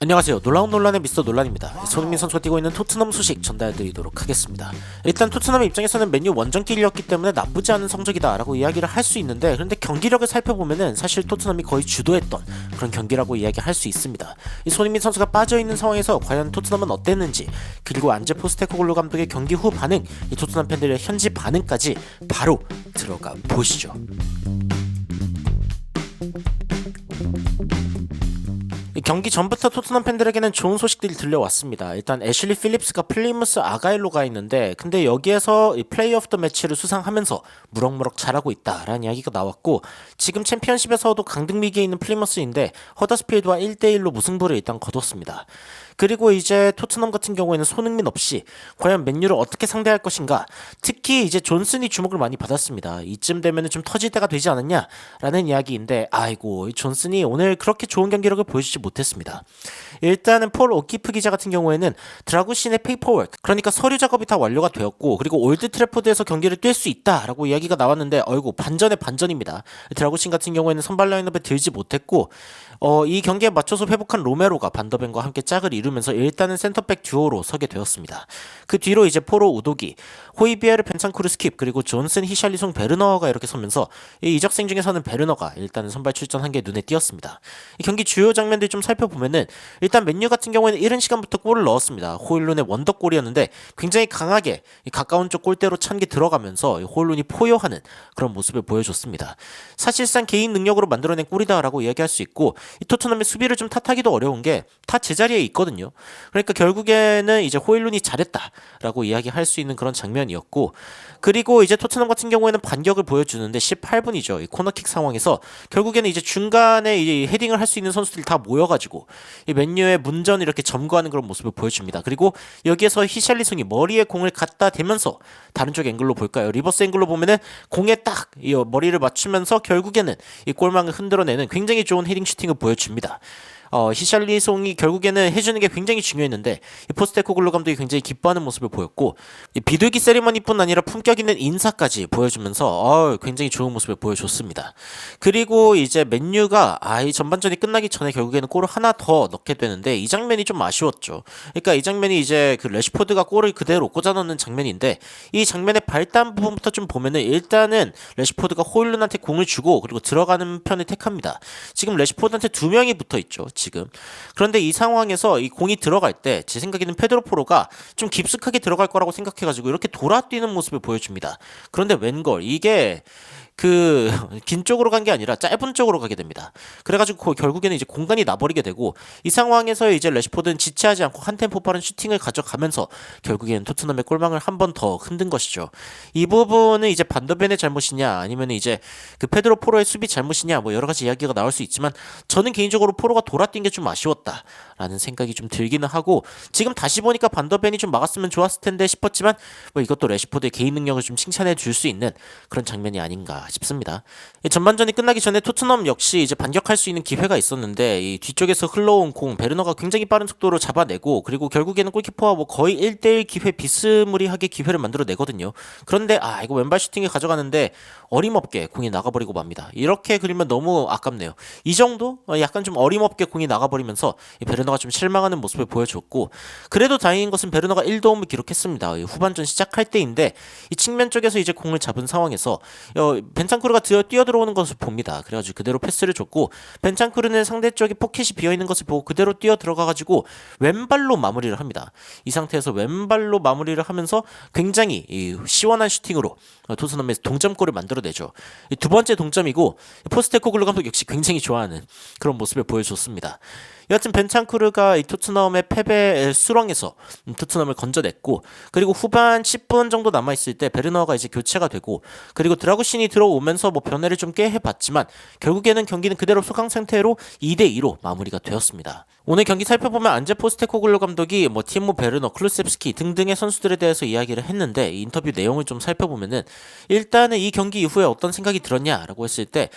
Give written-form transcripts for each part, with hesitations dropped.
안녕하세요. 놀라운 논란의 미스터 논란입니다. 손흥민 선수가 뛰고 있는 토트넘 소식 전달드리도록 하겠습니다. 일단 토트넘의 입장에서는 맨유 원정길이었기 때문에 나쁘지 않은 성적이다 라고 이야기를 할 수 있는데, 그런데 경기력을 살펴보면은 사실 토트넘이 거의 주도했던 그런 경기라고 이야기할 수 있습니다. 이 손흥민 선수가 빠져있는 상황에서 과연 토트넘은 어땠는지, 그리고 안제 포스테코글루 감독의 경기 후 반응, 이 토트넘 팬들의 현지 반응까지 바로 들어가 보시죠. 경기 전부터 토트넘 팬들에게는 좋은 소식들이 들려왔습니다. 일단 애슐리 필립스가 플리무스 아가일로 가 있는데, 근데 여기에서 이 플레이 오브 더 매치를 수상하면서 무럭무럭 잘하고 있다라는 이야기가 나왔고, 지금 챔피언십에서도 강등 위기에 있는 플리머스인데 허더스필드와 1대1로 무승부를 일단 거뒀습니다. 그리고 이제 토트넘 같은 경우에는 손흥민 없이 과연 맨유를 어떻게 상대할 것인가, 특히 이제 존슨이 주목을 많이 받았습니다. 이쯤 되면은 좀 터질 때가 되지 않았냐라는 이야기인데, 아이고, 이 존슨이 오늘 그렇게 좋은 경기력을 보여주지 못했습니다. 일단은 폴 오키프 기자 같은 경우에는 드라구신의 페이퍼워크, 그러니까 서류 작업이 다 완료가 되었고, 그리고 올드 트래포드에서 경기를 뛸 수 있다라고 이야기가 나왔는데, 어이구, 반전의 반전입니다. 드라구신 같은 경우에는 선발 라인업에 들지 못했고, 이 경기에 맞춰서 회복한 로메로가 반더벤과 함께 짝을 이루면서 일단은 센터백 듀오로 서게 되었습니다. 그 뒤로 이제 포로 우도기, 호이비에르 벤찬쿠르 스킵, 그리고 존슨 히샬리송 베르너가 이렇게 서면서 이 이적생 중에서는 베르너가 일단은 선발 출전한 게 눈에 띄었습니다. 이 경기 주요 장면들 좀 살펴보면은, 일단 맨유 같은 경우에는 이른 시간부터 골을 넣었습니다. 호일룬의 원더골이었는데 굉장히 강하게 가까운 쪽 골대로 찬 게 들어가면서 호일룬이 포효하는 그런 모습을 보여줬습니다. 사실상 개인 능력으로 만들어낸 골이다라고 이야기할 수 있고, 이 토트넘의 수비를 좀 탓하기도 어려운 게 다 제자리에 있거든요. 그러니까 결국에는 이제 호일룬이 잘했다라고 이야기할 수 있는 그런 장면이었고, 그리고 이제 토트넘 같은 경우에는 반격을 보여주는데 18분이죠. 이 코너킥 상황에서 결국에는 이제 중간에 이 헤딩을 할 수 있는 선수들이 다 모여가지고 이 맨유의 문전을 이렇게 점거하는 그런 모습을 보여줍니다. 그리고 여기에서 히샬리송이 머리에 공을 갖다 대면서, 다른 쪽 앵글로 볼까요? 리버스 앵글로 보면은 공에 딱 이 머리를 맞추면서 결국에는 이 골망을 흔들어내는 굉장히 좋은 헤딩 슈팅을 보여줍니다. 히샬리송이 결국에는 해주는 게 굉장히 중요했는데, 이 포스테코글루 감독이 굉장히 기뻐하는 모습을 보였고, 이 비둘기 세리머니뿐 아니라 품격 있는 인사까지 보여주면서 굉장히 좋은 모습을 보여줬습니다. 그리고 이제 맨유가 이 전반전이 끝나기 전에 결국에는 골을 하나 더 넣게 되는데, 이 장면이 좀 아쉬웠죠. 그러니까 이 장면이 이제 그 레시포드가 골을 그대로 꽂아 넣는 장면인데, 이 장면의 발단 부분부터 좀 보면은 일단은 레시포드가 호일룬한테 공을 주고 그리고 들어가는 편을 택합니다. 지금 레시포드한테 두 명이 붙어 있죠, 지금. 그런데 이 상황에서 이 공이 들어갈 때 제 생각에는 페드로 포로가 좀 깊숙하게 들어갈 거라고 생각해가지고 이렇게 돌아뛰는 모습을 보여줍니다. 그런데 웬걸, 이게 긴 쪽으로 간 게 아니라 짧은 쪽으로 가게 됩니다. 그래가지고 결국에는 이제 공간이 나버리게 되고, 이 상황에서 이제 레시포드는 지체하지 않고 한 템포 빠른 슈팅을 가져가면서 결국에는 토트넘의 골망을 한 번 더 흔든 것이죠. 이 부분은 이제 반더벤의 잘못이냐, 아니면 이제 그 페드로 포로의 수비 잘못이냐, 뭐 여러 가지 이야기가 나올 수 있지만, 저는 개인적으로 포로가 돌아뛴 게 좀 아쉬웠다라는 생각이 좀 들기는 하고, 지금 다시 보니까 반더벤이 좀 막았으면 좋았을 텐데 싶었지만, 뭐 이것도 레시포드의 개인 능력을 좀 칭찬해 줄 수 있는 그런 장면이 아닌가 싶습니다. 전반전이 끝나기 전에 토트넘 역시 이제 반격할 수 있는 기회가 있었는데, 이 뒤쪽에서 흘러온 공 베르너가 굉장히 빠른 속도로 잡아내고, 그리고 결국에는 골키퍼와 뭐 거의 1대1 기회, 비스무리하게 기회를 만들어내거든요. 그런데 이거 왼발 슈팅을 가져가는데 어림없게 공이 나가버리고 맙니다. 이렇게 그리면 너무 아깝네요. 이 정도? 약간 좀 어림없게 공이 나가버리면서 이 베르너가 좀 실망하는 모습을 보여줬고, 그래도 다행인 것은 베르너가 1도움을 기록했습니다. 후반전 시작할 때인데, 이 측면 쪽에서 이제 공을 잡은 상황에서 벤찬쿠르가 뛰어들어오는 것을 봅니다. 그래가지고 그대로 패스를 줬고, 벤찬쿠르는 상대 쪽에 포켓이 비어있는 것을 보고 그대로 뛰어 들어가가지고 왼발로 마무리를 합니다. 이 상태에서 왼발로 마무리를 하면서 굉장히 시원한 슈팅으로 토트넘의 동점골을 만들어내죠. 두 번째 동점이고, 포스테코글루 감독 역시 굉장히 좋아하는 그런 모습을 보여줬습니다. 여하튼 벤찬쿠르가 이 토트넘의 패배 수렁에서 토트넘을 건져냈고, 그리고 후반 10분 정도 남아있을 때 베르너가 이제 교체가 되고, 그리고 드라구신이 들어오면서 뭐 변화를 좀 꽤 해봤지만 결국에는 경기는 그대로 소강 상태로 2대2로 마무리가 되었습니다. 오늘 경기 살펴보면 안제 포스테코글루 감독이 뭐 티모 베르너, 클루셉스키 등등의 선수들에 대해서 이야기를 했는데, 이 인터뷰 내용을 좀 살펴보면은 일단은 이 경기 이후에 어떤 생각이 들었냐라고 했을 때,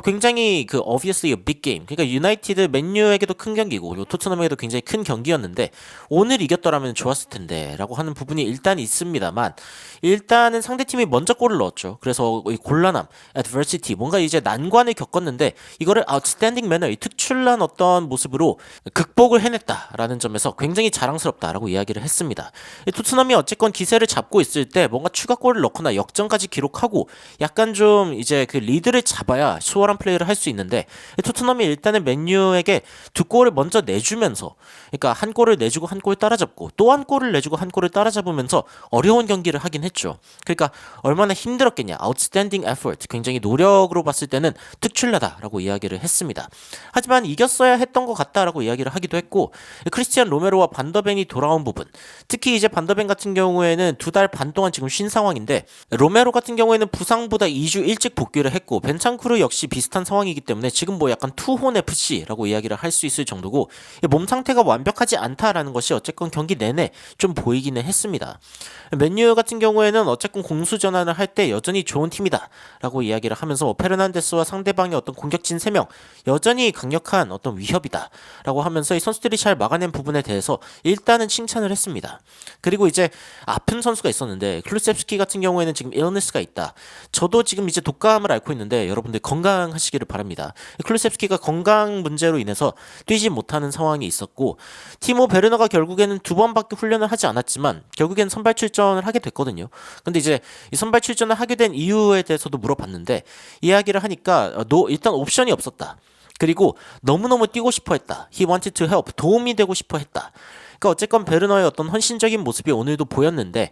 굉장히 obviously a big game. 그러니까 유나이티드, 맨유에게도 큰 경기고 그리고 토트넘에게도 굉장히 큰 경기였는데, 오늘 이겼더라면 좋았을 텐데라고 하는 부분이 일단 있습니다만, 일단은 상대팀이 먼저 골을 넣었죠. 그래서 이 곤란함, adversity, 뭔가 이제 난관을 겪었는데 이거를 outstanding manner, 이 특출난 어떤 모습으로 극복을 해냈다라는 점에서 굉장히 자랑스럽다라고 이야기를 했습니다. 토트넘이 어쨌건 기세를 잡고 있을 때 뭔가 추가골을 넣거나 역전까지 기록하고 약간 좀 이제 그 리드를 잡아야 수월한 플레이를 할 수 있는데 토트넘이 일단은 맨유에게 두 골을 먼저 내주면서 그러니까 한 골을 내주고 한 골 따라잡고 또 한 골을 내주고 한 골을 따라잡으면서 어려운 경기를 하긴 했죠. 그러니까 얼마나 힘들었겠냐. outstanding effort. 굉장히 노력으로 봤을 때는 특출나다라고 이야기를 했습니다. 하지만 이겼어야 했던 것 같다라고 이야기를 하기도 했고 크리스티안 로메로와 반더벤이 돌아온 부분 특히 이제 반더벤 같은 경우에는 2달 반 동안 지금 쉰 상황인데 로메로 같은 경우에는 부상보다 2주 일찍 복귀를 했고 벤창쿠르 역시 비슷한 상황이기 때문에 지금 뭐 약간 투혼 FC라고 이야기를 할 수 있을 정도고 몸 상태가 완벽하지 않다라는 것이 어쨌건 경기 내내 좀 보이기는 했습니다. 맨유 같은 경우에는 어쨌건 공수 전환을 할 때 여전히 좋은 팀이다 라고 이야기를 하면서 페르난데스와 상대방의 어떤 공격진 3명 여전히 강력한 어떤 위협이다 라고 하면서 이 선수들이 잘 막아낸 부분에 대해서 일단은 칭찬을 했습니다. 그리고 이제 아픈 선수가 있었는데 클루셉스키 같은 경우에는 지금 일니스가 있다. 저도 지금 이제 독감을 앓고 있는데 여러분들 건강하시기를 바랍니다. 클루셉스키가 건강 문제로 인해서 뛰지 못하는 상황이 있었고 티모 베르너가 결국에는 2번밖에 훈련을 하지 않았지만 결국엔 선발 출전을 하게 됐거든요. 근데 이제 이 선발 출전을 하게 된 이유에 대해서도 물어봤는데 이야기를 하니까 일단 옵션이 없었다. 그리고 너무너무 뛰고 싶어 했다. He wanted to help. 도움이 되고 싶어 했다. 그러니까 어쨌건 베르너의 어떤 헌신적인 모습이 오늘도 보였는데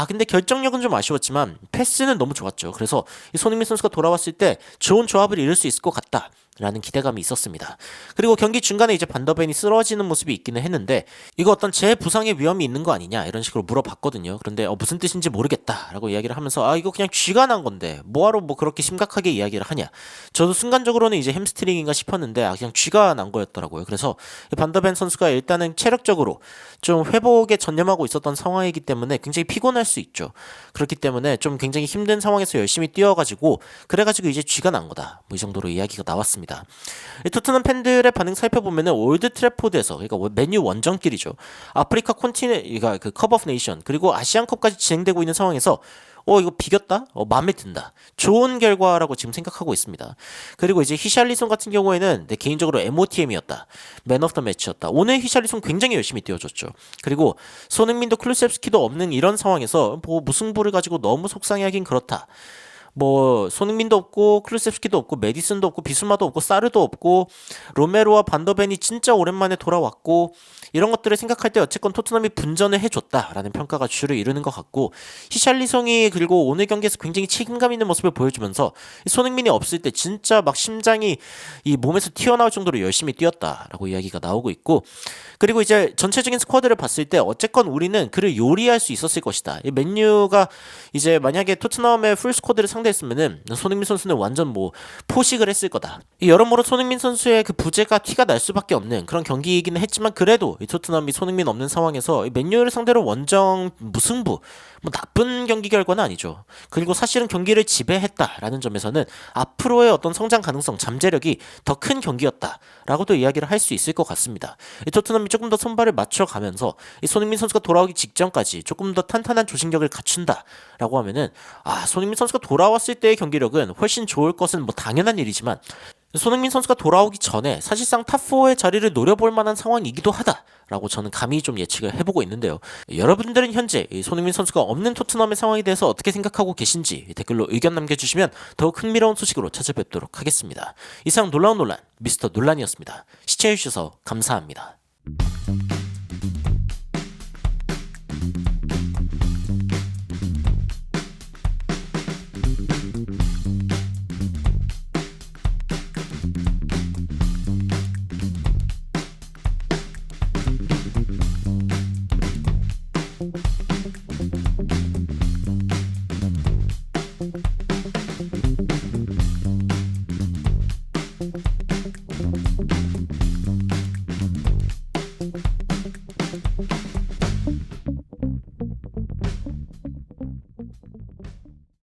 근데 결정력은 좀 아쉬웠지만 패스는 너무 좋았죠. 그래서 이 손흥민 선수가 돌아왔을 때 좋은 조합을 이룰 수 있을 것 같다. 라는 기대감이 있었습니다. 그리고 경기 중간에 이제 반더벤이 쓰러지는 모습이 있기는 했는데 이거 어떤 재부상의 위험이 있는 거 아니냐 이런 식으로 물어봤거든요. 그런데 무슨 뜻인지 모르겠다라고 이야기를 하면서 이거 그냥 쥐가 난 건데 뭐하러 뭐 그렇게 심각하게 이야기를 하냐. 저도 순간적으로는 이제 햄스트링인가 싶었는데 그냥 쥐가 난 거였더라고요. 그래서 반더벤 선수가 일단은 체력적으로 좀 회복에 전념하고 있었던 상황이기 때문에 굉장히 피곤할 수 있죠. 그렇기 때문에 좀 굉장히 힘든 상황에서 열심히 뛰어가지고 그래가지고 이제 쥐가 난 거다. 뭐 이 정도로 이야기가 나왔습니다. 토트넘 팬들의 반응 살펴보면은 올드 트래포드에서 그러니까 맨유 원정길이죠. 아프리카 콘티넨트 그 컵 오브 네이션 그리고 아시안컵까지 진행되고 있는 상황에서 이거 비겼다? 마음에 든다. 좋은 결과라고 지금 생각하고 있습니다. 그리고 이제 히샬리송 같은 경우에는 내 개인적으로 MOTM이었다. 맨 오브 더 매치였다. 오늘 히샬리송 굉장히 열심히 뛰어줬죠. 그리고 손흥민도 클루셉스키도 없는 이런 상황에서 무승부를 가지고 너무 속상해하긴 그렇다. 손흥민도 없고 클루셉스키도 없고 메디슨도 없고 비수마도 없고 사르도 없고 로메로와 반더벤이 진짜 오랜만에 돌아왔고 이런 것들을 생각할 때 어쨌건 토트넘이 분전을 해줬다라는 평가가 주를 이루는 것 같고 히샬리송이 그리고 오늘 경기에서 굉장히 책임감 있는 모습을 보여주면서 손흥민이 없을 때 진짜 막 심장이 이 몸에서 튀어나올 정도로 열심히 뛰었다라고 이야기가 나오고 있고 그리고 이제 전체적인 스쿼드를 봤을 때 어쨌건 우리는 그를 요리할 수 있었을 것이다. 이 맨유가 이제 만약에 토트넘의 풀 스쿼드를 상대했으면은 손흥민 선수는 완전 포식을 했을 거다. 여러모로 손흥민 선수의 그 부재가 티가 날 수밖에 없는 그런 경기이기는 했지만 그래도 이 토트넘이 손흥민 없는 상황에서 맨유를 상대로 원정 무승부 나쁜 경기 결과는 아니죠. 그리고 사실은 경기를 지배했다라는 점에서는 앞으로의 어떤 성장 가능성, 잠재력이 더 큰 경기였다라고도 이야기를 할 수 있을 것 같습니다. 이 토트넘이 조금 더 손발을 맞춰가면서 이 손흥민 선수가 돌아오기 직전까지 조금 더 탄탄한 조직력을 갖춘다라고 하면은 손흥민 선수가 돌아왔을 때의 경기력은 훨씬 좋을 것은 당연한 일이지만 손흥민 선수가 돌아오기 전에 사실상 탑4의 자리를 노려볼 만한 상황이기도 하다라고 저는 감히 좀 예측을 해보고 있는데요. 여러분들은 현재 손흥민 선수가 없는 토트넘의 상황에 대해서 어떻게 생각하고 계신지 댓글로 의견 남겨주시면 더욱 흥미로운 소식으로 찾아뵙도록 하겠습니다. 이상 놀라운 논란 미스터 논란이었습니다. 시청해주셔서 감사합니다. you